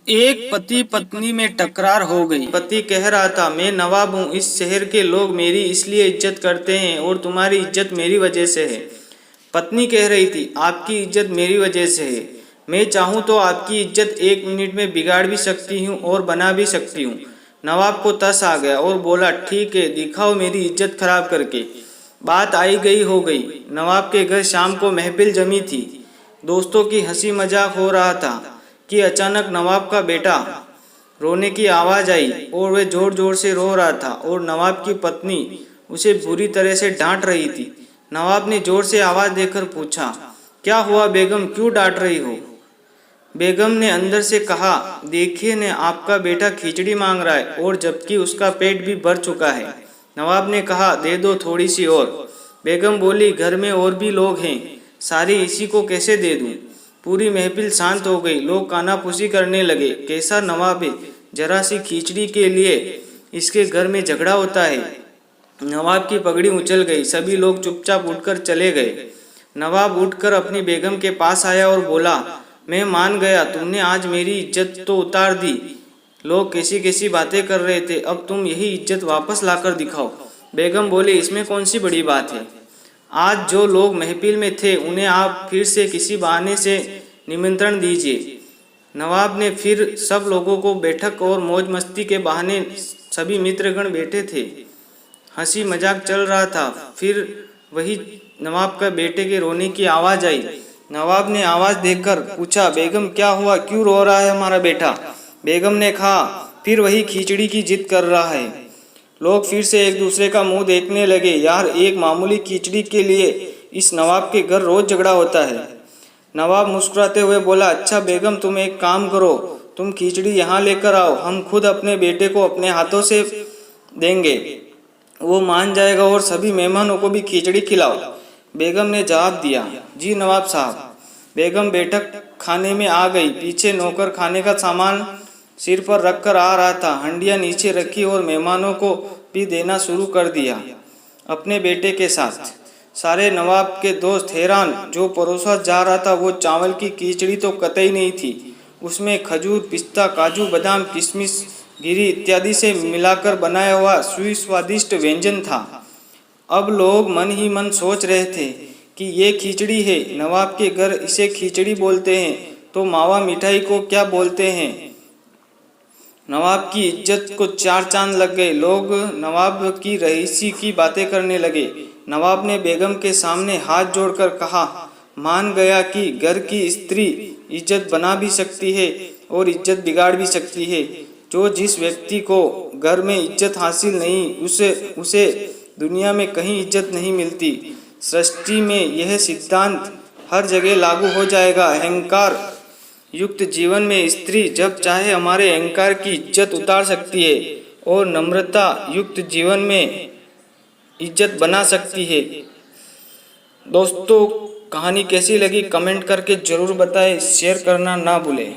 एक पति पत्नी में टकरार हो गई। पति कह रहा था, मैं नवाब हूँ, इस शहर के लोग मेरी इसलिए इज्जत करते हैं और तुम्हारी इज्जत मेरी वजह से है। पत्नी कह रही थी, आपकी इज्जत मेरी वजह से है। मैं चाहूँ तो आपकी इज्जत 1 मिनट में बिगाड़ भी सकती हूँ और बना भी सकती हूँ। नवाब को तस आ गया और बोला, ठीक है, दिखाओ मेरी इज्जत खराब करके। बात आई गई हो गई। नवाब के घर शाम को महफिल जमी थी। दोस्तों की हंसी मजाक हो रहा था कि अचानक नवाब का बेटा रोने की आवाज़ आई और वह जोर जोर से रो रहा था और नवाब की पत्नी उसे बुरी तरह से डांट रही थी। नवाब ने जोर से आवाज़ देकर पूछा, क्या हुआ बेगम, क्यों डांट रही हो? बेगम ने अंदर से कहा, देखिए ने आपका बेटा खिचड़ी मांग रहा है और जबकि उसका पेट भी भर चुका है। नवाब ने कहा, दे दो थोड़ी सी और। बेगम बोली, घर में और भी लोग हैं, सारी इसी को कैसे दे दूं? पूरी महफिल शांत हो गई। लोग कानाफूसी करने लगे, कैसा नवाब है, जरा सी खिचड़ी के लिए इसके घर में झगड़ा होता है। नवाब की पगड़ी उछल गई। सभी लोग चुपचाप उठकर चले गए। नवाब उठकर अपनी बेगम के पास आया और बोला, मैं मान गया, तुमने आज मेरी इज्जत तो उतार दी। लोग कैसी कैसी बातें कर रहे थे, अब तुम यही इज्जत वापस लाकर दिखाओ। बेगम बोली, इसमें कौन सी बड़ी बात है। आज जो लोग महफिल में थे उन्हें आप फिर से किसी बहाने से निमंत्रण दीजिए। नवाब ने फिर सब लोगों को बैठक और मौज मस्ती के बहाने सभी मित्रगण बैठे थे। हंसी मजाक चल रहा था। फिर वही नवाब का बेटे के रोने की आवाज़ आई। नवाब ने आवाज़ देखकर पूछा, बेगम क्या हुआ, क्यों रो रहा है हमारा बेटा? बेगम ने कहा, फिर वही खिचड़ी की जिद कर रहा है। लोग फिर से एक दूसरे का मुंह देखने लगे। यार, एक मामूली खिचड़ी के लिए इस नवाब के घर रोज झगड़ा होता है। नवाब मुस्कुराते हुए बोला, अच्छा बेगम, तुम एक काम करो, तुम खिचड़ी यहाँ लेकर आओ, हम खुद अपने बेटे को अपने हाथों से देंगे, वो मान जाएगा और सभी मेहमानों को भी खिचड़ी खिलाओ। बेगम ने जवाब दिया, जी नवाब साहब। बेगम बैठक खाने में आ गई। पीछे नौकर खाने का सामान सिर पर रखकर आ रहा था। हंडियाँ नीचे रखी और मेहमानों को भी देना शुरू कर दिया अपने बेटे के साथ। सारे नवाब के दोस्त हैरान। जो परोसा जा रहा था वो चावल की खिचड़ी तो कतई नहीं थी, उसमें खजूर, पिस्ता, काजू, बादाम, किशमिश, गिरी इत्यादि से मिलाकर बनाया हुआ सुस्वादिष्ट व्यंजन था। अब लोग मन ही मन सोच रहे थे कि ये खिचड़ी है, नवाब के घर इसे खिचड़ी बोलते हैं तो मावा मिठाई को क्या बोलते हैं। नवाब की इज्जत को 4 चांद लग गए। लोग नवाब की रईसी की बातें करने लगे। नवाब ने बेगम के सामने हाथ जोड़कर कहा, मान गया कि घर की स्त्री इज्जत बना भी सकती है और इज्जत बिगाड़ भी सकती है। जो जिस व्यक्ति को घर में इज्जत हासिल नहीं, उसे दुनिया में कहीं इज्जत नहीं मिलती। सृष्टि में यह सिद्धांत हर जगह लागू हो जाएगा। अहंकार युक्त जीवन में स्त्री जब चाहे हमारे अहंकार की इज्जत उतार सकती है और नम्रता युक्त जीवन में इज्जत बना सकती है। दोस्तों, कहानी कैसी लगी कमेंट करके ज़रूर बताएं, शेयर करना ना भूलें।